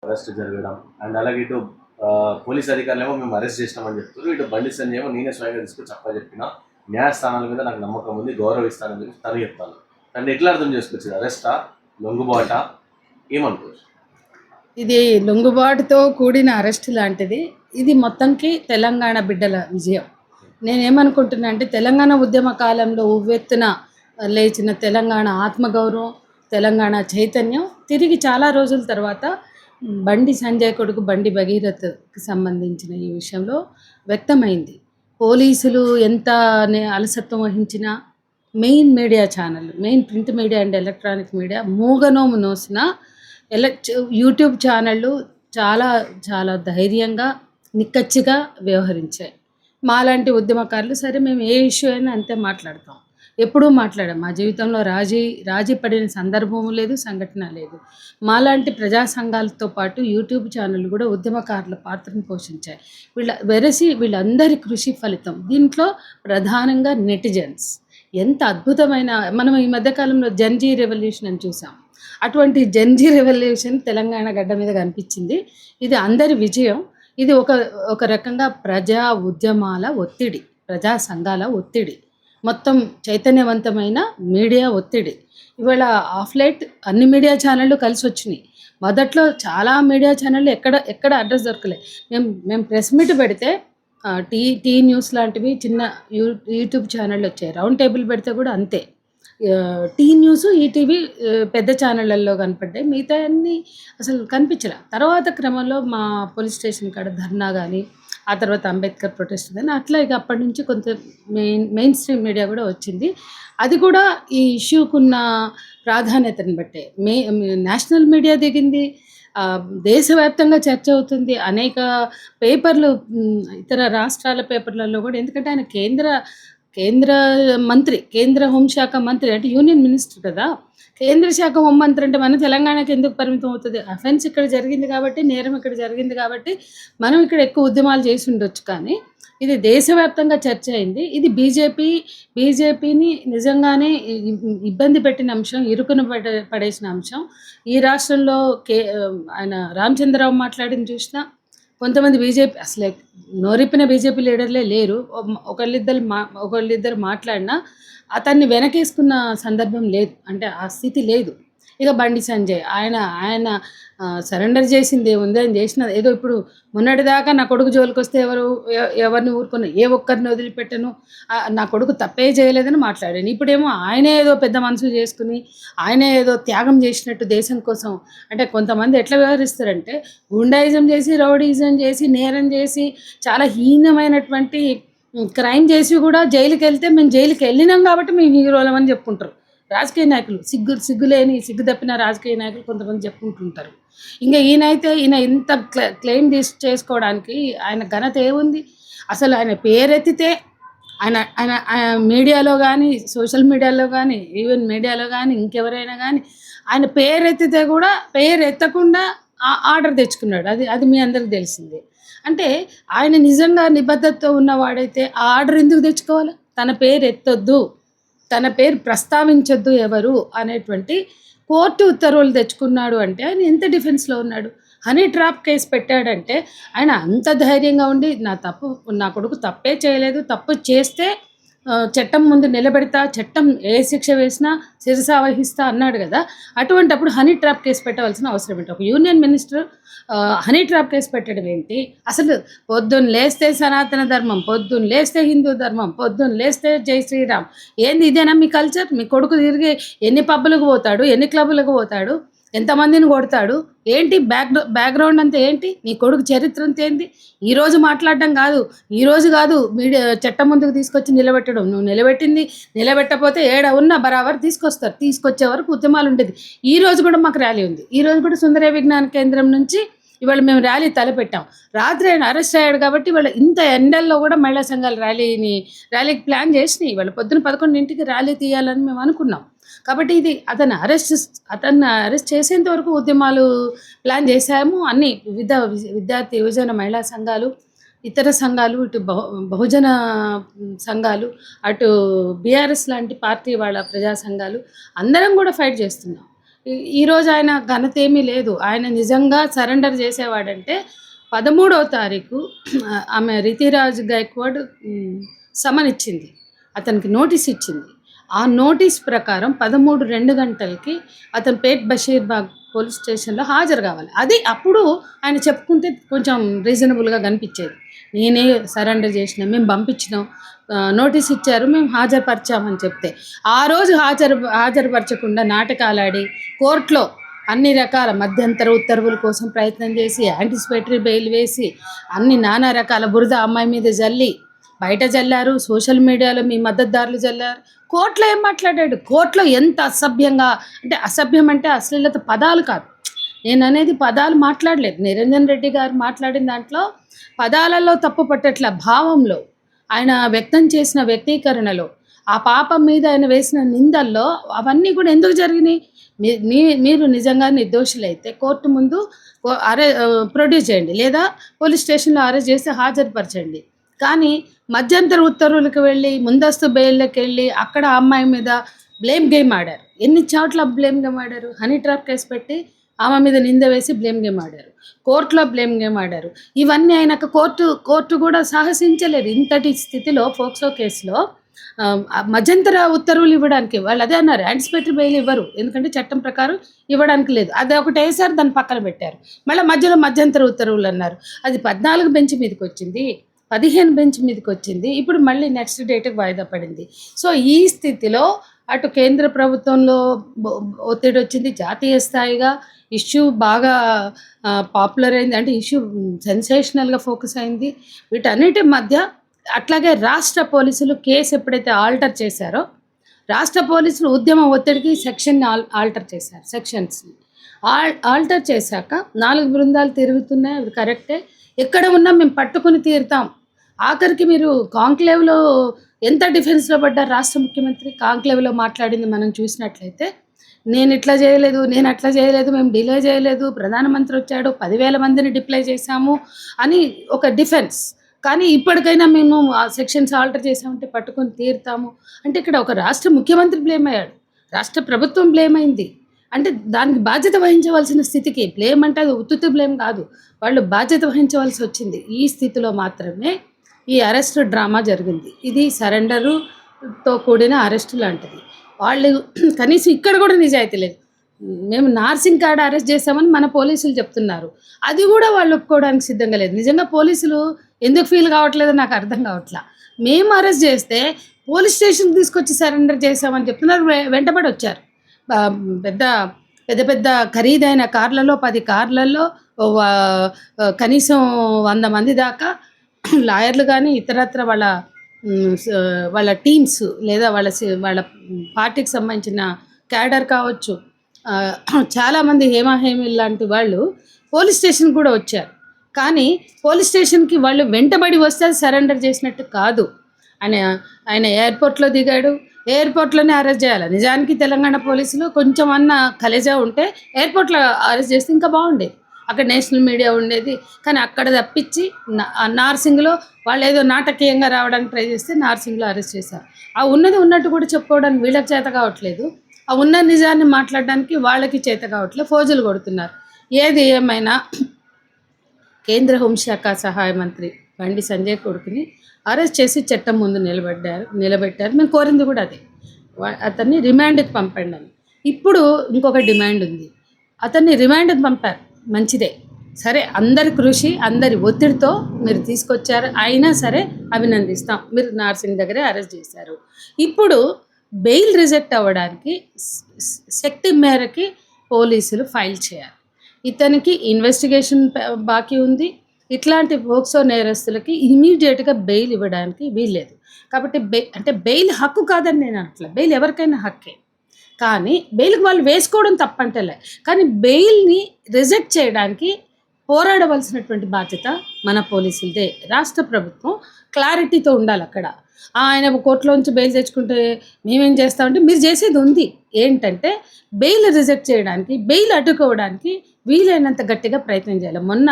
Arrest జరగడం and అలాగే ఇటు పోలీస్ అధికారులేమో మేము అరెస్ట్ చేసినామని చెప్తారు, ఇటు బండి సంజయ్ ఏమో నేనే స్వయంగా తీసుకుని చెప్పిన న్యాయస్థానాల మీద నాకు నమ్మకం ఉంది, గౌరవిస్తానని చెప్పి తను చెప్తాను. అంటే ఎట్లా అర్థం చేసుకోవచ్చు, అరెస్టా లొంగుబాట ఏమనుకోవచ్చు? ఇది లొంగుబాటుతో కూడిన అరెస్ట్ లాంటిది. ఇది మొత్తంకి తెలంగాణ బిడ్డల విజయం. నేనేమనుకుంటున్నా అంటే తెలంగాణ ఉద్యమ కాలంలో ఉవ్వెత్తున లేచిన తెలంగాణ ఆత్మగౌరవం, తెలంగాణ చైతన్యం తిరిగి చాలా రోజుల తర్వాత బండి సంజయ్ కొడుకు బండి భగీరథ్కి సంబంధించిన ఈ విషయంలో వ్యక్తమైంది. పోలీసులు ఎంత అలసత్వం వహించినా main media channel, main print media and electronic media మూగనోము నోసిన యూట్యూబ్ ఛానళ్ళు చాలా చాలా ధైర్యంగా నిక్కచ్చిగా వ్యవహరించాయి. మాలాంటి ఉద్యమకారులు సరే మేము ఏ ఇష్యూ అయినా అంతే మాట్లాడతాం, ఎప్పుడూ మాట్లాడాం. మా జీవితంలో రాజీ పడిన సందర్భం లేదు, సంఘటన లేదు. మాలాంటి ప్రజా సంఘాలతో పాటు యూట్యూబ్ ఛానళ్ళు కూడా ఉద్యమకారుల పాత్రను పోషించాయి. వీళ్ళందరి కృషి ఫలితం. దీంట్లో ప్రధానంగా నెటిజన్స్ ఎంత అద్భుతమైన, మనం ఈ మధ్యకాలంలో జెన్జీ రెవల్యూషన్ అని చూసాం. అటువంటి జెన్జీ రెవల్యూషన్ తెలంగాణ గడ్డ మీద కనిపించింది. ఇది అందరి విజయం. ఇది ఒక రకంగా ప్రజా ఉద్యమాల ఒత్తిడి, ప్రజా సంఘాల ఒత్తిడి, మొత్తం చైతన్యవంతమైన మీడియా ఒత్తిడి. ఇవాళ ఆఫ్ లైట్ అన్ని మీడియా ఛానళ్ళు కలిసి వచ్చినాయి. మొదట్లో చాలా మీడియా ఛానళ్ళు ఎక్కడ అడ్రస్ దొరకలేదు. మేము ప్రెస్ మీట్ పెడితే టీ న్యూస్ లాంటివి చిన్న యూట్యూబ్ ఛానళ్ళు వచ్చాయి. రౌండ్ టేబుల్ పెడితే కూడా అంతే. టీ న్యూస్, ఈటీవీ పెద్ద ఛానళ్ళల్లో కనపడ్డాయి, మిగతా అన్నీ అసలు కనిపించలే. తర్వాత క్రమంలో మా పోలీస్ స్టేషన్ కాడ ధర్నా కానీ, ఆ తర్వాత అంబేద్కర్ ప్రొటెస్ట్ కానీ, అట్లా ఇక అప్పటి నుంచి కొంత మెయిన్ స్ట్రీమ్ మీడియా కూడా వచ్చింది. అది కూడా ఈ ఇష్యూకున్న ప్రాధాన్యతను బట్టే నేషనల్ మీడియా దిగింది, దేశవ్యాప్తంగా చర్చ అవుతుంది. అనేక పేపర్లు, ఇతర రాష్ట్రాల పేపర్లలో కూడా, ఎందుకంటే ఆయన కేంద్ర మంత్రి, కేంద్ర హోంశాఖ మంత్రి, అంటే యూనియన్ మినిస్టర్ కదా. కేంద్ర శాఖ హోంమంత్రి అంటే మన తెలంగాణకి ఎందుకు పరిమితం అవుతుంది? అఫెన్స్ ఇక్కడ జరిగింది కాబట్టి, నేరం ఇక్కడ జరిగింది కాబట్టి మనం ఇక్కడ ఎక్కువ ఉద్యమాలు చేసి ఉండొచ్చు, కానీ ఇది దేశవ్యాప్తంగా చర్చ అయింది. ఇది బీజేపీని నిజంగానే ఇబ్బంది పెట్టిన అంశం, ఇరుకున పడేసిన అంశం. ఈ రాష్ట్రంలో ఆయన రామచంద్రరావు మాట్లాడింది చూసినా, కొంతమంది బీజేపీ అసలే నోరిప్పిన బీజేపీ లీడర్లే లేరు. ఒకళ్ళిద్దరు మాట్లాడినా అతన్ని వెనకేసుకున్న సందర్భం లేదు, అంటే ఆ స్థితి లేదు. ఇక బండి సంజయ్ ఆయన సరెండర్ చేసింది ఏముంది, ఆయన చేసిన ఏదో. ఇప్పుడు మొన్నటిదాకా నా కొడుకు జోలికి వస్తే ఎవరిని ఊరుకున్నా, ఏ ఒక్కరిని వదిలిపెట్టను, నా కొడుకు తప్పే చేయలేదని మాట్లాడాను. ఇప్పుడేమో ఆయనే ఏదో పెద్ద మనసు చేసుకుని ఆయనే ఏదో త్యాగం చేసినట్టు దేశం కోసం. అంటే కొంతమంది ఎట్లా వ్యవహరిస్తారంటే, గుండాయిజం చేసి, రౌడీజం చేసి, నేరం చేసి, చాలా హీనమైనటువంటి క్రైమ్ చేసి కూడా జైలుకి వెళ్తే మేము జైలుకి వెళ్ళినాం కాబట్టి మేము హీరోలం అని చెప్పుకుంటారు రాజకీయ నాయకులు. సిగ్గులేని సిగ్గు తప్పిన రాజకీయ నాయకులు కొంతమంది చెప్పుకుంటుంటారు. ఇంకా ఈయన ఇంత క్లెయిమ్ చేసుకోవడానికి ఆయన ఘనత ఏముంది? అసలు ఆయన పేరెత్తితే ఆయన మీడియాలో కానీ, సోషల్ మీడియాలో కానీ, ఈవెన్ మీడియాలో కానీ, ఇంకెవరైనా కానీ ఆయన పేరెత్తితే కూడా పేరు ఎత్తకుండా ఆర్డర్ తెచ్చుకున్నాడు. అది మీ అందరికి తెలిసిందే. అంటే ఆయన నిజంగా నిబద్ధతతో ఉన్నవాడైతే ఆ ఆర్డర్ ఎందుకు తెచ్చుకోవాలి? తన పేరు ఎత్తొద్దు, తన పేరు ప్రస్తావించొద్దు ఎవరు అనేటువంటి కోర్టు ఉత్తర్వులు తెచ్చుకున్నాడు అంటే ఆయన ఎంత డిఫెన్స్లో ఉన్నాడు? హనీ ట్రాప్ కేసు పెట్టాడంటే ఆయన అంత ధైర్యంగా ఉండి నా కొడుకు తప్పే చేయలేదు, తప్పు చేస్తే చట్టం ముందు నిలబెడతా, చట్టం ఏ శిక్ష వేసినా శిరసా వహిస్తా అన్నాడు కదా. అటువంటప్పుడు హనీ ట్రాప్ కేసు పెట్టవలసిన అవసరం ఏంటి? ఒక union minister honey trap case పెట్టడం ఏంటి? అసలు పొద్దున్న లేస్తే సనాతన ధర్మం, పొద్దున్న లేస్తే హిందూ ధర్మం, పొద్దున్న లేస్తే జై శ్రీరామ్, ఏంది ఇదేనా మీ కల్చర్? మీ కొడుకు తిరిగి ఎన్ని పబ్బులకు పోతాడు, ఎన్ని క్లబ్బులకు పోతాడు, ఎంతమందిని కొడతాడు, ఏంటి బ్యాక్గ్రౌండ్ అంతా ఏంటి? నీ కొడుకు చరిత్ర అంతా ఏంటి? ఈరోజు మాట్లాడడం కాదు, మీడియా చట్టం ముందుకు తీసుకొచ్చి నిలబెట్టడం. నువ్వు నిలబెట్టకపోతే ఏడ ఉన్నా బరాబర్ తీసుకొచ్చే వరకు ఉద్యమాలు ఉండేది. ఈ రోజు కూడా మాకు ర్యాలీ ఉంది. ఈ రోజు కూడా సుందరయ్య విజ్ఞాన కేంద్రం నుంచి ఇవాళ మేము ర్యాలీ తలపెట్టాం. రాత్రి ఆయన అరెస్ట్ అయ్యాడు కాబట్టి ఇవాళ ఇంత ఎండల్లో కూడా మహిళా సంఘాలు ర్యాలీకి ప్లాన్ చేసినాయి. ఇవాళ పొద్దున 11 ర్యాలీ తీయాలని మేము అనుకున్నాం. కాబట్టి ఇది అతన్ని అరెస్ట్ చేసేంత వరకు ఉద్యమాలు ప్లాన్ చేశాము. అన్ని విద్యార్థి యువజన మహిళా సంఘాలు, ఇతర సంఘాలు, ఇటు బహుజన సంఘాలు, అటు బీఆర్ఎస్ లాంటి పార్టీ వాళ్ళ ప్రజా సంఘాలు అందరం కూడా ఫైట్ చేస్తున్నాం. ఈరోజు ఆయన ఘనత ఏమీ లేదు. ఆయన నిజంగా సరెండర్ చేసేవాడంటే 13వ తారీఖు ఆమె రితిరాజ్ గైక్వాడ్ సమన్ ఇచ్చింది, అతనికి నోటీస్ ఇచ్చింది. ఆ నోటీస్ ప్రకారం 13 గంటలకి అతను పేట్ బషీర్బాగ్ పోలీస్ స్టేషన్లో హాజరు కావాలి. అది అప్పుడు ఆయన చెప్పుకుంటే కొంచెం రీజనబుల్గా కనిపించేది. నేనే సరెండర్ చేసిన, మేము పంపించినాం, నోటీస్ ఇచ్చారు, మేము హాజరుపరిచామని చెప్తే ఆ రోజు హాజరుపరచకుండా నాటకాలాడి కోర్టులో అన్ని రకాల మధ్యంతర ఉత్తర్వుల కోసం ప్రయత్నం చేసి యాంటిసిపేటరీ బెయిల్ వేసి అన్ని నానా రకాల బురద అమ్మాయి మీద జల్లి బయట జల్లారు, సోషల్ మీడియాలో మీ మద్దతుదారులు జల్లారు. కోర్టులో ఏం మాట్లాడాడు, కోర్టులో ఎంత అసభ్యంగా, అంటే అసభ్యం అంటే అశ్లీలత పదాలు కాదు, నేను అనేది పదాలు మాట్లాడలేదు. నిరంజన్ రెడ్డి గారు మాట్లాడిన దాంట్లో పదాలలో తప్పు పట్టట్ల, భావంలో ఆయన వ్యక్తం చేసిన వ్యక్తీకరణలో, ఆ పాపం మీద ఆయన వేసిన నిందల్లో అవన్నీ కూడా ఎందుకు జరిగినాయి? మీరు నిజంగా నిర్దోషులైతే కోర్టు ముందు ప్రొడ్యూస్ చేయండి, లేదా పోలీస్ స్టేషన్లో అరెస్ట్ చేసి హాజరుపరచండి. కానీ మధ్యంతర ఉత్తర్వులకు వెళ్ళి ముందస్తు బెయిల్కి వెళ్ళి అక్కడ అమ్మాయి మీద బ్లేమ్ గేమ్ ఆడారు. ఎన్ని చోట్ల బ్లేమ్ గేమ్ ఆడారు? హనీ ట్రాప్ కేసు పెట్టి ఆమె మీద నింద వేసి బ్లేమ్ గేమ్ ఆడారు, కోర్టులో బ్లేమ్ గేమ్ ఆడారు. ఇవన్నీ అయినాక కోర్టు కూడా సాహసించలేదు. ఇంతటి స్థితిలో ఫోక్సో కేసులో మధ్యంతర ఉత్తర్వులు ఇవ్వడానికి వాళ్ళు అదే అన్నారు, యాంటిసిపేటరీ బెయిల్ ఇవ్వరు, ఎందుకంటే చట్టం ప్రకారం ఇవ్వడానికి లేదు. అది ఒకటి వేసారు, దాన్ని పక్కన పెట్టారు. మళ్ళీ మధ్యలో మధ్యంతర ఉత్తర్వులు అన్నారు. అది 14 బెంచ్ మీదకి వచ్చింది, 15 బెంచ్ మీదకి వచ్చింది, ఇప్పుడు మళ్ళీ నెక్స్ట్ డేట్కి వాయిదా పడింది. సో ఈ స్థితిలో అటు కేంద్ర ప్రభుత్వంలో ఒత్తిడి వచ్చింది, జాతీయ స్థాయిగా ఇష్యూ బాగా పాపులర్ అయింది, అంటే ఇష్యూ సెన్సేషనల్గా ఫోకస్ అయింది. వీటన్నిటి మధ్య అట్లాగే రాష్ట్ర పోలీసులు కేసు ఎప్పుడైతే ఆల్టర్ చేశారో, రాష్ట్ర పోలీసులు ఉద్యమ ఒత్తిడికి సెక్షన్ని ఆల్టర్ చేశారు. సెక్షన్స్ని ఆల్టర్ చేశాక 4 బృందాలు తిరుగుతున్నాయి, అది కరెక్టే. ఎక్కడ ఉన్నా మేము పట్టుకుని తీరుతాం. ఆఖరికి మీరు కాంక్లేవ్లో ఎంత డిఫెన్స్లో పడ్డారు రాష్ట్ర ముఖ్యమంత్రి. కాంక్లేవ్లో మాట్లాడింది మనం చూసినట్లయితే, నేను ఇట్లా చేయలేదు, నేను అట్లా చేయలేదు, మేము డిలే చేయలేదు, ప్రధానమంత్రి వచ్చాడు, 10,000 మందిని డిప్లై చేశాము అని ఒక డిఫెన్స్. కానీ ఇప్పటికైనా మేము ఆ సెక్షన్స్ ఆల్టర్ చేసామంటే పట్టుకొని తీరుతాము అంటే ఇక్కడ ఒక రాష్ట్ర ముఖ్యమంత్రి బ్లేమ్ అయ్యాడు, రాష్ట్ర ప్రభుత్వం బ్లేమ్ అయింది. అంటే దానికి బాధ్యత వహించవలసిన స్థితికి, బ్లేమ్ అంటే అది ఉత్తుత్తి బ్లేమ్ కాదు, వాళ్ళు బాధ్యత వహించవలసి వచ్చింది. ఈ స్థితిలో మాత్రమే ఈ అరెస్ట్ డ్రామా జరిగింది. ఇది సరెండరుతో కూడిన అరెస్టు లాంటిది. వాళ్ళు కనీసం ఇక్కడ కూడా నిజాయితీ లేదు. మేము నార్సింగ్ కాడ అరెస్ట్ చేసామని మన పోలీసులు చెప్తున్నారు, అది కూడా వాళ్ళు ఒప్పుకోవడానికి సిద్ధంగా లేదు. నిజంగా పోలీసులు ఎందుకు ఫీల్ కావట్లేదో నాకు అర్థం కావట్లా. మేము అరెస్ట్ చేస్తే పోలీస్ స్టేషన్కి తీసుకొచ్చి సరెండర్ చేసామని చెప్తున్నారు, వెంటబడి వచ్చారు. పెద్ద పెద్ద పెద్ద ఖరీదైన కార్లలో 10 కార్లలో కనీసం 100 మంది దాకా లాయర్లు కానీ ఇతరత్ర వాళ్ళ టీమ్స్ లేదా వాళ్ళ పార్టీకి సంబంధించిన క్యాడర్ కావచ్చు, చాలామంది హేమాహేమిల్ లాంటి వాళ్ళు పోలీస్ స్టేషన్ కూడా వచ్చారు. కానీ పోలీస్ స్టేషన్కి వాళ్ళు వెంటబడి వస్తే సరెండర్ చేసినట్టు కాదు. ఆయన ఎయిర్పోర్ట్లో దిగాడు, ఎయిర్పోర్ట్లోనే అరెస్ట్ చేయాలి. నిజానికి తెలంగాణ పోలీసులు కొంచెం అన్న కలేజా ఉంటే ఎయిర్పోర్ట్లో అరెస్ట్ చేస్తే ఇంకా బాగుండేది, అక్కడ నేషనల్ మీడియా ఉండేది. కానీ అక్కడ తప్పించి నార్సింగ్లో వాళ్ళు ఏదో నాటకీయంగా రావడానికి ట్రై చేస్తే నార్సింగ్లో అరెస్ట్ చేశారు. ఆ ఉన్నది ఉన్నట్టు కూడా చెప్పుకోవడానికి వీళ్ళకి చేత కావట్లేదు, ఆ ఉన్న నిజాన్ని మాట్లాడడానికి వాళ్ళకి చేత కావట్లేదు, ఫోజులు కొడుతున్నారు. ఏది ఏమైనా కేంద్ర హోంశాఖ సహాయ మంత్రి బండి సంజయ్ కొడుకుని అరెస్ట్ చేసి చట్టం ముందు నిలబెట్టారు. మేము కోరింది కూడా అదే, అతన్ని రిమాండ్కి పంపండి అని. ఇప్పుడు ఇంకొక డిమాండ్ ఉంది, అతన్ని రిమాండ్కి పంపారు, మంచిదే, సరే, అందరి కృషి అందరి ఒత్తిడితో మీరు తీసుకొచ్చారు, అయినా సరే అభినందిస్తాం, మీరు నార్సింగ్ దగ్గరే అరెస్ట్ చేశారు. ఇప్పుడు బెయిల్ రిజెక్ట్ అవ్వడానికి శక్తి మేరకి పోలీసులు ఫైల్ చేయాలి. ఇతనికి ఇన్వెస్టిగేషన్ బాకీ ఉంది. ఇట్లాంటి పోక్సో నేరస్తులకి ఇమీడియట్గా బెయిల్ ఇవ్వడానికి వీల్లేదు. కాబట్టి అంటే బెయిల్ హక్కు కాదని నేను అనట్లే, బెయిల్ ఎవరికైనా హక్కే. కానీ బెయిల్కి వాళ్ళు వేసుకోవడం తప్పంటలే, కానీ బెయిల్ని రిజెక్ట్ చేయడానికి పోరాడవలసినటువంటి బాధ్యత మన పోలీసులదే. రాష్ట్ర ప్రభుత్వం క్లారిటీతో ఉండాలి అక్కడ. ఆయన కోర్టులోంచి బెయిల్ తెచ్చుకుంటే మేమేం చేస్తామంటే, మీరు చేసేది ఉంది ఏంటంటే బెయిల్ రిజెక్ట్ చేయడానికి, బెయిల్ అడ్డుకోవడానికి వీలైనంత గట్టిగా ప్రయత్నం చేయాలి. మొన్న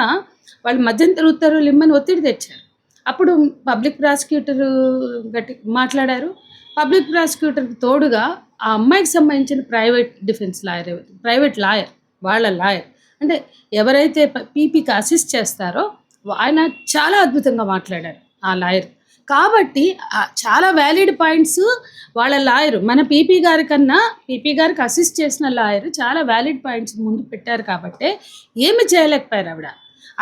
వాళ్ళు మధ్యంతర ఉత్తర్వులు ఇమ్మని ఒత్తిడి తెచ్చారు, అప్పుడు పబ్లిక్ ప్రాసిక్యూటర్ గట్టి మాట్లాడారు, పబ్లిక్ ప్రాసిక్యూటర్కి తోడుగా ఆ అమ్మాయికి సంబంధించిన ప్రైవేట్ లాయర్ వాళ్ళ లాయర్ అంటే ఎవరైతే పీపీకి అసిస్ట్ చేస్తారో ఆయన చాలా అద్భుతంగా మాట్లాడారు ఆ లాయర్. కాబట్టి చాలా వ్యాలిడ్ పాయింట్స్ వాళ్ళ లాయర్ మన పీపీ గారి కన్నా పీపీ గారికి అసిస్ట్ చేసిన లాయర్ చాలా వ్యాలిడ్ పాయింట్స్ ముందు పెట్టారు కాబట్టి ఏమి చేయలేకపోయారు ఆవిడ.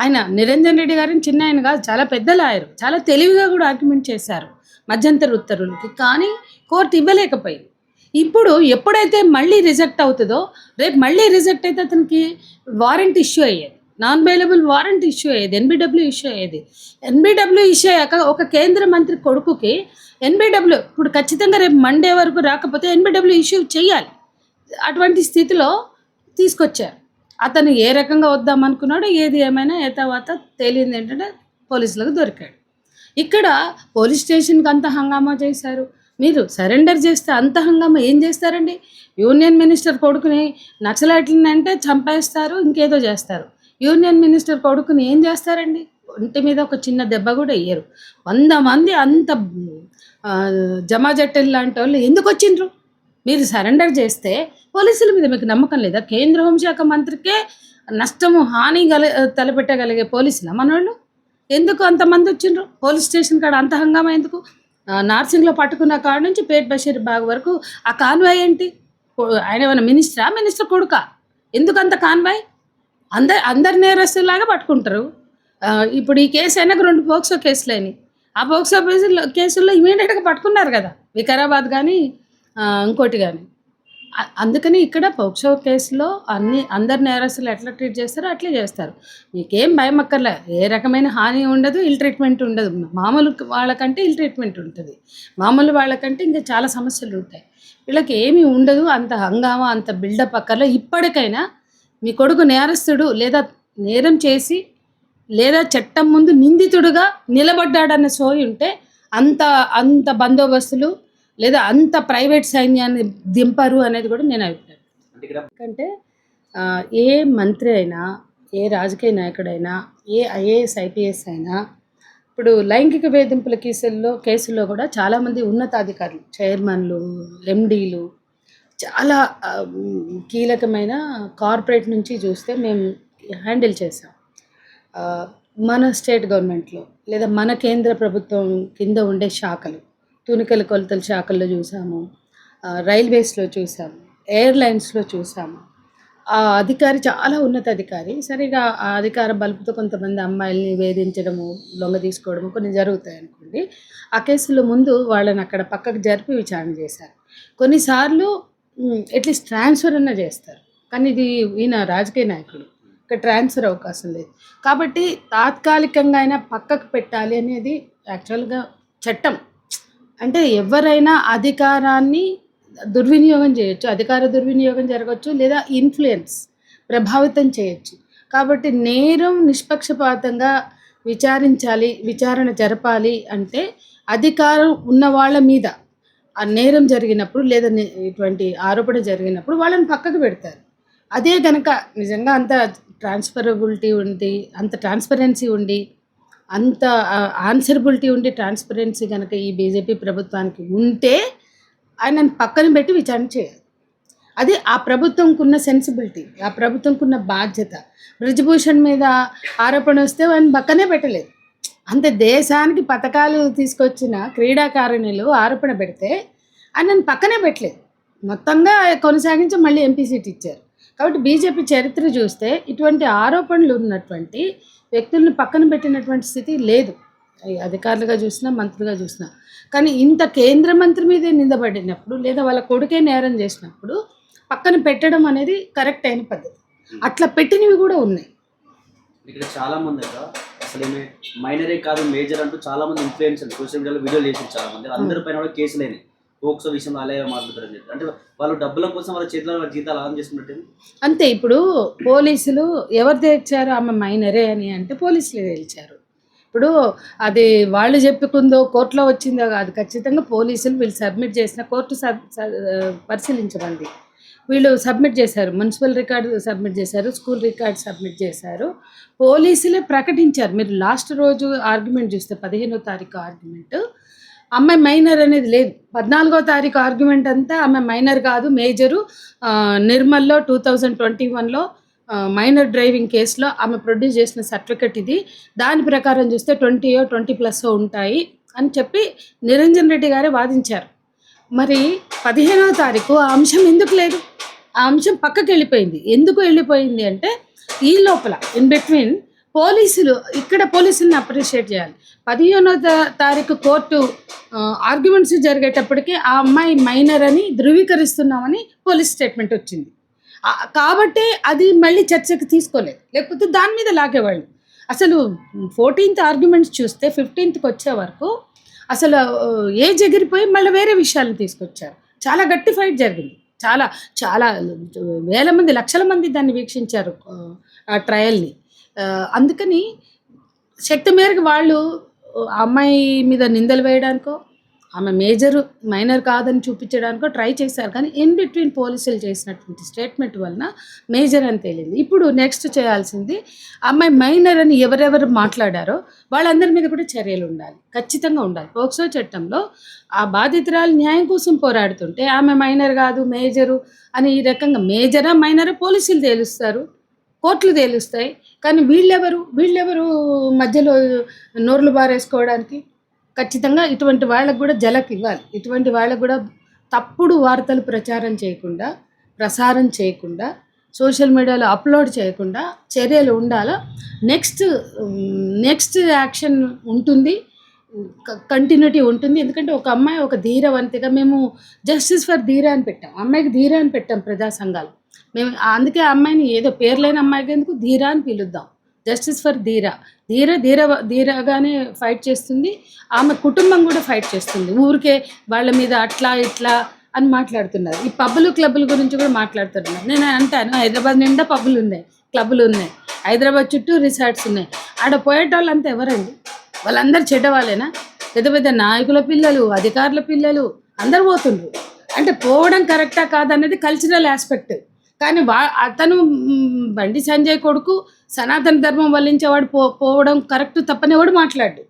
ఆయన నిరంజన్ రెడ్డి గారిని చిన్న ఆయన కాదు, చాలా పెద్ద లాయర్, చాలా తెలివిగా కూడా ఆర్గ్యుమెంట్ చేశారు మధ్యంతర ఉత్తర్వులకి, కానీ కోర్టు ఇవ్వలేకపోయింది. ఇప్పుడు ఎప్పుడైతే మళ్ళీ రిజెక్ట్ అవుతుందో రేపు మళ్ళీ రిజెక్ట్ అయితే అతనికి వారెంట్ ఇష్యూ అయ్యేది, నాన్ బెయిలబుల్ వారెంట్ ఇష్యూ అయ్యేది, ఎన్బిడబ్ల్యూ ఇష్యూ అయ్యేది. ఎన్బిడబ్ల్యూ ఇష్యూ అయ్యాక ఒక కేంద్ర మంత్రి కొడుకుకి ఎన్బిడబ్ల్యూ ఇప్పుడు ఖచ్చితంగా రేపు మండే వరకు రాకపోతే ఎన్బిడబ్ల్యూ ఇష్యూ చేయాలి. అటువంటి స్థితిలో తీసుకొచ్చారు. అతను ఏ రకంగా వద్దామనుకున్నాడో ఏది ఏమైనా ఏ తర్వాత తేలింది ఏంటంటే పోలీసులకు దొరికాడు. ఇక్కడ పోలీస్ స్టేషన్కి అంత హంగామా చేశారు. మీరు సరెండర్ చేస్తే అంత హంగామా ఏం చేస్తారండి? యూనియన్ మినిస్టర్ కొడుకుని నక్సలైట్లని అంటే చంపేస్తారు, ఇంకేదో చేస్తారు. యూనియన్ మినిస్టర్ కొడుకుని ఏం చేస్తారండి? ఒంటి మీద ఒక చిన్న దెబ్బ కూడా వేయరు. 100 మంది అంత జమాజట్టెల్ లాంటి వాళ్ళు ఎందుకు వచ్చిండ్రు? మీరు సరెండర్ చేస్తే పోలీసుల మీద మీకు నమ్మకం లేదా? కేంద్ర హోంశాఖ మంత్రికే నష్టము హాని తలపెట్టగలిగే పోలీసులు మనోళ్ళు ఎందుకు అంతమంది వచ్చిండ్రు? పోలీస్ స్టేషన్ కాడ అంత హంగామా ఎందుకు? నార్సింగ్లో పట్టుకున్న కాడ నుంచి పేట్ బషీర్ బాగ్ వరకు ఆ కాన్వాయ్ ఏంటి? ఆయన ఏమైనా మినిస్టర్ కొడుకా? ఎందుకు అంత కాన్వాయ్? అందరు నేరస్తులాగా పట్టుకుంటారు. ఇప్పుడు ఈ కేసు అయినాక 2 పోక్సో కేసులు అయినాయి. ఆ పోక్సో కేసుల్లో ఇమీడియట్గా పట్టుకున్నారు కదా, వికారాబాద్ కానీ ఇంకోటి కానీ. అందుకని ఇక్కడ పోక్సో కేసులో అందరు నేరస్తులు ఎట్లా ట్రీట్ చేస్తారో అట్లే చేస్తారు. మీకేం భయం అక్కర్లే, ఏ రకమైన హాని ఉండదు, ఇల్ ట్రీట్మెంట్ ఉండదు. మామూలు వాళ్ళకంటే ఇల్ ట్రీట్మెంట్ ఉంటుంది, మామూలు వాళ్ళకంటే ఇంకా చాలా సమస్యలు ఉంటాయి. వీళ్ళకి ఏమీ ఉండదు. అంత హంగామా అంత బిల్డప్ అక్కర్లే. ఇప్పటికైనా మీ కొడుకు నేరస్తుడు లేదా నేరం చేసి లేదా చట్టం ముందు నిందితుడుగా నిలబడ్డాడన్న సోయి ఉంటే అంత బందోబస్తులు లేదా అంత ప్రైవేట్ సైన్యాన్ని దింపరు అనేది కూడా నేను అభిప్రాయం. ఎందుకంటే ఏ మంత్రి అయినా, ఏ రాజకీయ నాయకుడైనా, ఏ ఐఏఎస్ ఐపీఎస్ అయినా ఇప్పుడు లైంగిక వేధింపుల కేసుల్లో కూడా చాలామంది ఉన్నతాధికారులు, చైర్మన్లు, ఎండీలు, చాలా కీలకమైన కార్పొరేట్ నుంచి చూస్తే మేము హ్యాండిల్ చేసాం. మన స్టేట్ గవర్నమెంట్లో లేదా మన కేంద్ర ప్రభుత్వం కింద ఉండే శాఖలు, తూనికల కొలతల శాఖల్లో చూసాము, రైల్వేస్లో చూసాము, ఎయిర్లైన్స్లో చూసాము. ఆ అధికారి చాలా ఉన్నత అధికారి. సరిగా ఆ అధికార బలుపుతో కొంతమంది అమ్మాయిల్ని వేధించడము, లొంగ తీసుకోవడము కొన్ని జరుగుతాయి అనుకోండి. ఆ కేసులో ముందు వాళ్ళని అక్కడ పక్కకు జరిపి విచారణ చేశారు. కొన్నిసార్లు అట్లీస్ట్ ట్రాన్స్ఫర్ అన్న చేస్తారు, కానీ ఇది ఈయన రాజకీయ నాయకుడు, ఇక్కడ ట్రాన్స్ఫర్ అవకాశం లేదు. కాబట్టి తాత్కాలికంగా అయినా పక్కకు పెట్టాలి అనేది యాక్చువల్గా చట్టం. అంటే ఎవరైనా అధికారాన్ని దుర్వినియోగం చేయొచ్చు, అధికార దుర్వినియోగం జరగవచ్చు, లేదా ఇన్ఫ్లుయెన్స్ ప్రభావితం చేయొచ్చు. కాబట్టి నేరం నిష్పక్షపాతంగా విచారణ జరపాలి అంటే అధికారం ఉన్న వాళ్ళ మీద ఆ నేరం జరిగినప్పుడు లేదా ఇటువంటి ఆరోపణ జరిగినప్పుడు వాళ్ళని పక్కకు పెడతారు. అదే కనుక నిజంగా అంత ట్రాన్స్ఫరబిలిటీ ఉండి, అంత ట్రాన్స్పరెన్సీ ఉండి, అంత ఆన్సరబిలిటీ ఉండి ట్రాన్స్పరెన్సీ కనుక ఈ బీజేపీ ప్రభుత్వానికి ఉంటే ఆయనను పక్కన పెట్టి విచారణ చేయాలి. అది ఆ ప్రభుత్వంకు ఉన్న సెన్సిబిలిటీ, ఆ ప్రభుత్వంకు ఉన్న బాధ్యత. బ్రిజ్భూషణ్ మీద ఆరోపణ వస్తే ఆయన పక్కనే పెట్టలేదు. అంతే దేశానికి పథకాలు తీసుకొచ్చిన క్రీడాకారిణులు ఆరోపణ పెడితే ఆయనను పక్కనే పెట్టలేదు, మొత్తంగా కొనసాగించి మళ్ళీ ఎంపీ సీట్ ఇచ్చారు. కాబట్టి బీజేపీ చరిత్ర చూస్తే ఇటువంటి ఆరోపణలు ఉన్నటువంటి వ్యక్తుల్ని పక్కన పెట్టినటువంటి స్థితి లేదు, అధికారులుగా చూసినా మంత్రులుగా చూసినా. కానీ ఇంత కేంద్ర మంత్రి మీదే నిందబడినప్పుడు లేదా వాళ్ళ కొడుకే నేరం చేసినప్పుడు పక్కన పెట్టడం అనేది కరెక్ట్ అయిన పద్ధతి. అట్లా పెట్టినవి కూడా ఉన్నాయి. ఇక్కడ చాలా మంది అసలు ఏమి మైనరే కాదు మేజర్ అంటూ చాలా మంది ఇన్ఫ్లుయెన్సర్ సోషల్ మీడియాలో వీడియోలు చేసి చాలా మంది, అందరి పైన కూడా కేసులు అయినాయి. పోక్సో విషయంలో అలాగే మాట్లాడతారని చెప్పి, అంటే వాళ్ళు డబ్బుల కోసం వాళ్ళ చేతిలో వాళ్ళ జీతాలు ఆన్ చేసుకున్నట్టు అంతే. ఇప్పుడు పోలీసులు ఎవరు తెచ్చారు ఆమె మైనరే అని అంటే పోలీసులు తేల్చారు. ఇప్పుడు అది వాళ్ళు చెప్పుకుందో కోర్టులో వచ్చిందో కాదు, ఖచ్చితంగా పోలీసులు వీళ్ళు సబ్మిట్ చేసిన కోర్టు పరిశీలించమంది. వీళ్ళు సబ్మిట్ చేశారు, మున్సిపల్ రికార్డు సబ్మిట్ చేశారు, స్కూల్ రికార్డు సబ్మిట్ చేశారు, పోలీసులే ప్రకటించారు. మీరు లాస్ట్ రోజు ఆర్గ్యుమెంట్ చూస్తే 15వ తారీఖు ఆర్గ్యుమెంట్ అమ్మాయి మైనర్ అనేది లేదు. 14వ తారీఖు ఆర్గ్యుమెంట్ అంతా ఆమె మైనర్ కాదు మేజరు. నిర్మల్లో 2021లో మైనర్ డ్రైవింగ్ కేసులో ఆమె ప్రొడ్యూస్ చేసిన సర్టిఫికెట్ ఇది. దాని ప్రకారం చూస్తే 20+ ఉంటాయి అని చెప్పి నిరంజన్ రెడ్డి గారే వాదించారు. మరి 15వ తారీఖు ఆ అంశం ఎందుకు లేదు? ఆ అంశం పక్కకి వెళ్ళిపోయింది. ఎందుకు వెళ్ళిపోయింది అంటే ఈ లోపల ఇన్ బిట్వీన్ పోలీసుల్ని అప్రిషియేట్ చేయాలి. 15వ తారీఖు కోర్టు ఆర్గ్యుమెంట్స్ జరిగేటప్పటికి ఆ అమ్మాయి మైనర్ అని ధృవీకరిస్తున్నామని పోలీస్ స్టేట్మెంట్ వచ్చింది. కాబట్టి అది మళ్ళీ చర్చకు తీసుకోలేదు, లేకపోతే దాని మీద లాగేవాళ్ళు. అసలు 14th ఆర్గ్యుమెంట్స్ చూస్తే 15th వచ్చే వరకు అసలు ఏజ్ ఎగిరిపోయి మళ్ళీ వేరే విషయాలను తీసుకొచ్చారు. చాలా గట్టి ఫైట్ జరిగింది. చాలా చాలా వేల మంది, లక్షల మంది దాన్ని వీక్షించారు ఆ ట్రయల్ని. అందుకని శక్తి మేరకు వాళ్ళు ఆ అమ్మాయి మీద నిందలు వేయడానికో, ఆమె మైనర్ కాదని చూపించడానికో ట్రై చేశారు. కానీ ఇన్ బిట్వీన్ పోలీసులు చేసినటువంటి స్టేట్మెంట్ వలన మేజర్ అని తేలింది. ఇప్పుడు నెక్స్ట్ చేయాల్సింది అమ్మాయి మైనర్ అని ఎవరెవరు మాట్లాడారో వాళ్ళందరి మీద కూడా చర్యలు ఉండాలి, ఖచ్చితంగా ఉండాలి. పోక్సో చట్టంలో ఆ బాధితురాలు న్యాయం కోసం పోరాడుతుంటే ఆమె మైనర్ కాదు మేజరు అని ఈ రకంగా మేజరా మైనరా పోలీసులు తేలుస్తారు, కోర్టులు తేలుస్తాయి. కానీ వీళ్ళెవరు మధ్యలో నోర్లు బారేసుకోవడానికి? ఖచ్చితంగా ఇటువంటి వాళ్ళకు కూడా జలక్ ఇవ్వాలి. ఇటువంటి వాళ్ళకు కూడా తప్పుడు వార్తలు ప్రసారం చేయకుండా సోషల్ మీడియాలో అప్లోడ్ చేయకుండా చర్యలు ఉండాలా. నెక్స్ట్ యాక్షన్ ఉంటుంది, కంటిన్యూటీ ఉంటుంది. ఎందుకంటే ఒక అమ్మాయి ఒక ధీరవంతిగా, మేము జస్టిస్ ఫర్ ధీర అని పెట్టాం, అమ్మాయికి ధీర అని పెట్టాం ప్రజా సంఘాలు. మేము అందుకే ఆ అమ్మాయిని ఏదో పేర్లేని అమ్మాయికి ఎందుకు ధీర అని పిలుద్దాం. జస్టిస్ ఫర్ ధీరగానే ఫైట్ చేస్తుంది. ఆమె కుటుంబం కూడా ఫైట్ చేస్తుంది. ఊరికే వాళ్ళ మీద అట్లా ఇట్లా అని మాట్లాడుతున్నారు. ఈ పబ్బులు క్లబ్బుల గురించి కూడా మాట్లాడుతున్నారు. నేను అంటాను, హైదరాబాద్ నిండా పబ్బులు ఉన్నాయి, క్లబ్బులు ఉన్నాయి, హైదరాబాద్ చుట్టూ రిసార్ట్స్ ఉన్నాయి. ఆడ పోయేటోళ్ళంతా ఎవరండి? వాళ్ళందరూ చెడ్డవాళ్ళేనా? పెద్ద పెద్ద నాయకుల పిల్లలు, అధికారుల పిల్లలు అందరు పోతుండ్రు. అంటే పోవడం కరెక్టా కాదనేది కల్చరల్ ఆస్పెక్ట్. కానీ అతను బండి సంజయ్ కొడుకు సనాతన ధర్మం వల్లించేవాడు పోవడం కరెక్ట్ తప్పనేవాడు మాట్లాడు.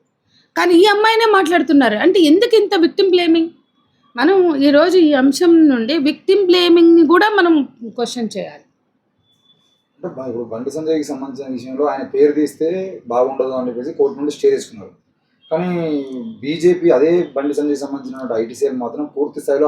కానీ ఈ అమ్మాయినే మాట్లాడుతున్నారు. అంటే ఎందుకు ఇంత విక్టిమ్ బ్లేమింగ్? మనం ఈరోజు ఈ అంశం నుండి విక్టిమ్ బ్లేమింగ్ని కూడా మనం క్వశ్చన్ చేయాలి. అంటే ఇప్పుడు బండి సంజయ్కి సంబంధించిన విషయంలో ఆయన పేరు తీస్తే బాగుండదు అని చెప్పేసి కోర్టు నుండి స్టే చేసుకున్నారు. కానీ బీజేపీ అదే బండి సంజయ్కి సంబంధించిన ఐటీసీఎల్ మాత్రం పూర్తి స్థాయిలో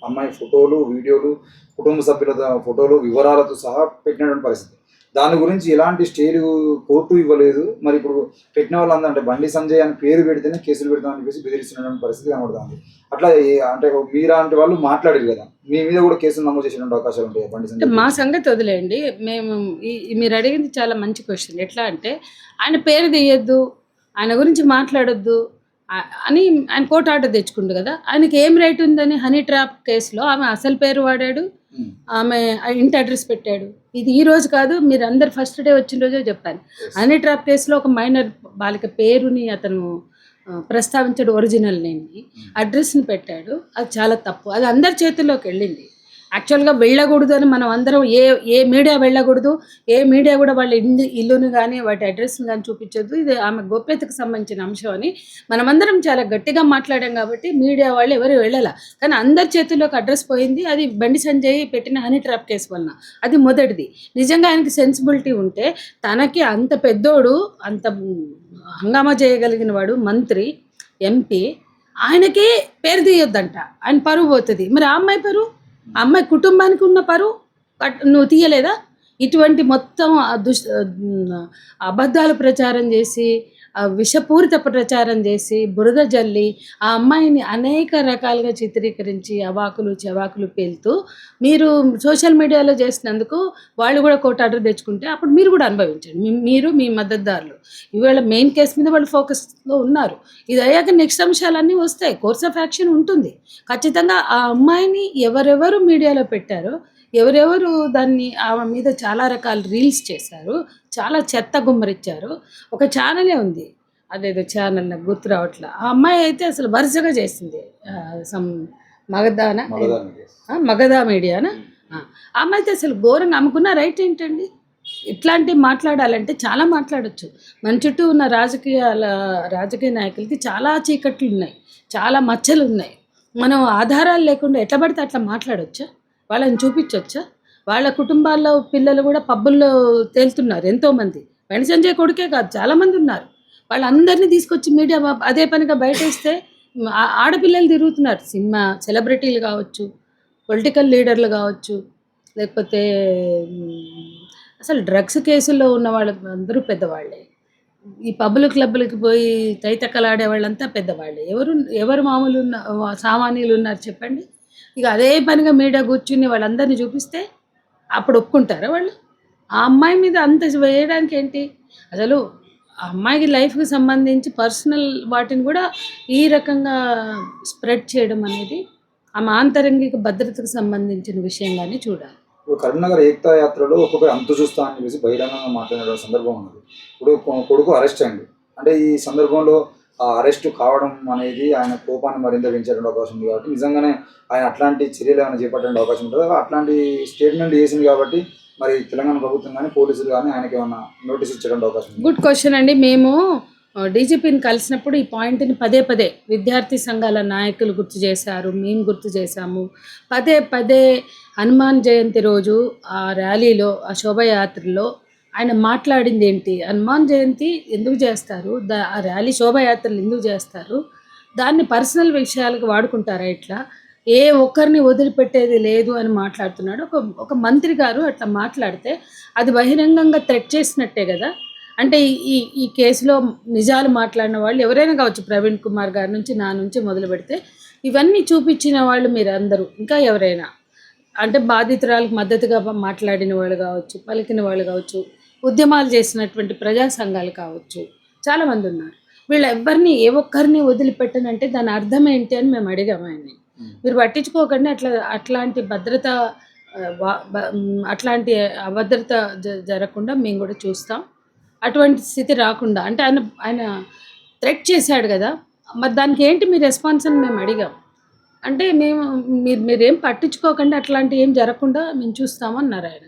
అమ్మాయి ఫోటోలు, వీడియోలు, కుటుంబ సభ్యుల ఫోటోలు, వివరాలతో సహా పెట్టినటువంటి పరిస్థితి. దాని గురించి ఎలాంటి స్టేలు కోర్టు ఇవ్వలేదు. మరి ఇప్పుడు పెట్టిన వాళ్ళందరూ అంటే బండి సంజయ్ అని పేరు పెడితేనే కేసులు పెడతామని చెప్పేసి బెదిరిస్తున్నటువంటి పరిస్థితి కనబడుతుంది. అట్లా అంటే మీలాంటి వాళ్ళు మాట్లాడారు కదా, మీ మీద కూడా కేసులు నమోదు చేసేటువంటి అవకాశాలు ఉంటాయి బండి సంజయ్? మా సంగతి వదిలేయండి. మేము మీరు అడిగింది చాలా మంచి క్వశ్చన్. ఎట్లా అంటే ఆయన పేరు తీయొద్దు, ఆయన గురించి మాట్లాడొద్దు అని ఆయన కోర్టు ఆర్డర్ తెచ్చుకుండు కదా. ఆయనకి ఏం రైట్ ఉందని హనీ ట్రాప్ కేసులో ఆమె అసలు పేరు వాడాడు, ఆమె ఇంటి అడ్రస్ పెట్టాడు. ఇది ఈ రోజు కాదు, మీరు అందరు ఫస్ట్ డే వచ్చిన రోజే చెప్పాను. హనీ ట్రాప్ కేసులో ఒక మైనర్ బాలిక పేరుని అతను ప్రస్తావించాడు, ఒరిజినల్ నేమ్ని, అడ్రస్ని పెట్టాడు. అది చాలా తప్పు. అది అందరి చేతుల్లోకి వెళ్ళింది. యాక్చువల్గా వెళ్ళకూడదు అని మనం అందరం ఏ మీడియా వెళ్ళకూడదు, ఏ మీడియా కూడా వాళ్ళ ఇల్లుని కానీ వాటి అడ్రస్ని కానీ చూపించొద్దు, ఇది ఆమె గోప్యతకు సంబంధించిన అంశం అని మనమందరం చాలా గట్టిగా మాట్లాడాం. కాబట్టి మీడియా వాళ్ళు ఎవరు వెళ్ళాల. కానీ అందరి చేతుల్లోకి అడ్రస్ పోయింది. అది బండి సంజయ్ పెట్టిన హనీ ట్రాప్ కేసు వలన. అది మొదటిది. నిజంగా ఆయనకి సెన్సిబిలిటీ ఉంటే తనకి అంత పెద్దోడు, అంత హంగామా చేయగలిగిన వాడు, మంత్రి, ఎంపీ, ఆయనకే పేరు తీయొద్దంట, ఆయన పరువు పోతుంది. మరి ఆ అమ్మాయి పరువు, ఆ అమ్మాయి కుటుంబానికి ఉన్న పరువు నువ్వు తీయలేదా? ఇటువంటి మొత్తం అబద్ధాలు ప్రచారం చేసి, విషపూరిత ప్రచారం చేసి, బురద జల్లి ఆ అమ్మాయిని అనేక రకాలుగా చిత్రీకరించి అవాకులు చెవాకులు పేలుతూ మీరు సోషల్ మీడియాలో చేసినందుకు వాళ్ళు కూడా కోర్టు ఆర్డర్ తెచ్చుకుంటే అప్పుడు మీరు కూడా అనుభవించండి. మీరు మీ మద్దతుదారులు ఇవాళ మెయిన్ కేసు మీద వాళ్ళు ఫోకస్లో ఉన్నారు. ఇది అయ్యాక నెక్స్ట్ అంశాలన్నీ వస్తాయి, కోర్స్ ఆఫ్ యాక్షన్ ఉంటుంది. ఖచ్చితంగా ఆ అమ్మాయిని ఎవరెవరు మీడియాలో పెట్టారో, ఎవరెవరు దాన్ని ఆమె మీద చాలా రకాల రీల్స్ చేశారు, చాలా చెత్త గుమ్మరిచ్చారు. ఒక ఛానలే ఉంది, అదేదో ఛానల్ నాకు గుర్తు రావట్లా. ఆ అమ్మాయి అయితే అసలు వరుసగా చేసింది. మగధా మీడియానా. ఆ అమ్మాయి అయితే అసలు ఘోరంగా అమ్ముకున్న రైట్ ఏంటండి? ఇట్లాంటివి మాట్లాడాలంటే చాలా మాట్లాడొచ్చు. మన చుట్టూ ఉన్న రాజకీయ నాయకులకి చాలా చీకట్లు ఉన్నాయి, చాలా మచ్చలు ఉన్నాయి. మనం ఆధారాలు లేకుండా ఎట్లా పడితే అట్లా మాట్లాడొచ్చా? వాళ్ళని చూపించొచ్చా? వాళ్ళ కుటుంబాల్లో పిల్లలు కూడా పబ్బుల్లో తేలుతున్నారు ఎంతోమంది. బండి సంజయ్ కొడుకే కాదు, చాలామంది ఉన్నారు. వాళ్ళందరినీ తీసుకొచ్చి మీడియా అదే పనిగా బయటేస్తే ఆడపిల్లలు తిరుగుతున్నారు. సినిమా సెలబ్రిటీలు కావచ్చు, పొలిటికల్ లీడర్లు కావచ్చు, లేకపోతే అసలు డ్రగ్స్ కేసుల్లో ఉన్న వాళ్ళు అందరూ పెద్దవాళ్ళే. ఈ పబ్బులు క్లబ్బులకి పోయి తైతక్కలాడే వాళ్ళంతా పెద్దవాళ్ళే. ఎవరు మామూలు సామాన్యులు ఉన్నారు చెప్పండి? ఇక అదే పనిగా మీడియా కూర్చుని వాళ్ళందరినీ చూపిస్తే అప్పుడు ఒప్పుకుంటారా వాళ్ళు? ఆ అమ్మాయి మీద అంత వేయడానికి ఏంటి? అసలు ఆ అమ్మాయికి లైఫ్కి సంబంధించి పర్సనల్ వాటిని కూడా ఈ రకంగా స్ప్రెడ్ చేయడం అనేది ఆమె ఆంతరంగిక భద్రతకు సంబంధించిన విషయంగానే చూడాలి. ఇప్పుడు కరీంనగర్ ఏకతా యాత్రలో ఒక్కొక్కరు అంతు చూస్తా అని చెప్పేసి బహిరంగంగా మాట్లాడిన సందర్భం ఉన్నది. ఇప్పుడు కొడుకు అరెస్ట్ అయింది అంటే ఈ సందర్భంలో ఆ అరెస్ట్ కావడం అనేది ఆయన కోపాన్ని మరింత పెంచేటువంటి అవకాశం ఉంది. కాబట్టి నిజంగానే ఆయన అట్లాంటి చర్యలు ఏమైనా చేపట్టడానికి అవకాశం ఉంటుంది. అట్లాంటి స్టేట్మెంట్ చేసింది కాబట్టి మరి తెలంగాణ ప్రభుత్వం కానీ పోలీసులు కానీ ఆయనకి ఏమైనా నోటీస్ ఇచ్చేటువంటి అవకాశం ఉంది. గుడ్ క్వశ్చన్ అండి. మేము డీజీపీని కలిసినప్పుడు ఈ పాయింట్ని పదే పదే విద్యార్థి సంఘాల నాయకులు గుర్తు చేశారు, మేము గుర్తు చేశాము. పదే పదే హనుమాన్ జయంతి రోజు ఆ ర్యాలీలో, ఆ శోభయాత్రలో ఆయన మాట్లాడింది ఏంటి? హనుమాన్ జయంతి ఎందుకు చేస్తారు, ఆ ర్యాలీ శోభయాత్రలు ఎందుకు చేస్తారు, దాన్ని పర్సనల్ విషయాలకు వాడుకుంటారా? ఇట్లా ఏ ఒక్కరిని వదిలిపెట్టేది లేదు అని మాట్లాడుతున్నాడు. ఒక మంత్రి గారు అట్లా మాట్లాడితే అది బహిరంగంగా థ్రెట్ చేసినట్టే కదా. అంటే ఈ కేసులో నిజాలు మాట్లాడిన వాళ్ళు ఎవరైనా కావచ్చు, ప్రవీణ్ కుమార్ గారి నుంచి నా నుంచి మొదలు పెడితే ఇవన్నీ చూపించిన వాళ్ళు మీరు అందరూ, ఇంకా ఎవరైనా అంటే బాధితురాలకు మద్దతుగా మాట్లాడిన వాళ్ళు కావచ్చు, పలికిన వాళ్ళు కావచ్చు, ఉద్యమాలు చేసినటువంటి ప్రజా సంఘాలు కావచ్చు, చాలామంది ఉన్నారు. వీళ్ళ ఎవరిని ఏ ఒక్కరిని వదిలిపెట్టనంటే దాని అర్థం ఏంటి అని మేము అడిగాము ఆయన్ని. మీరు పట్టించుకోకండి, అట్లాంటి భద్రత అట్లాంటి అభద్రత జరగకుండా మేము కూడా చూస్తాం, అటువంటి స్థితి రాకుండా. అంటే ఆయన థ్రెట్ చేశాడు కదా, మరి దానికి ఏంటి మీ రెస్పాన్స్ అని మేము అడిగాం. అంటే మీరేం పట్టించుకోకండి, అట్లాంటివి ఏం జరగకుండా మేము చూస్తామన్నారు ఆయన.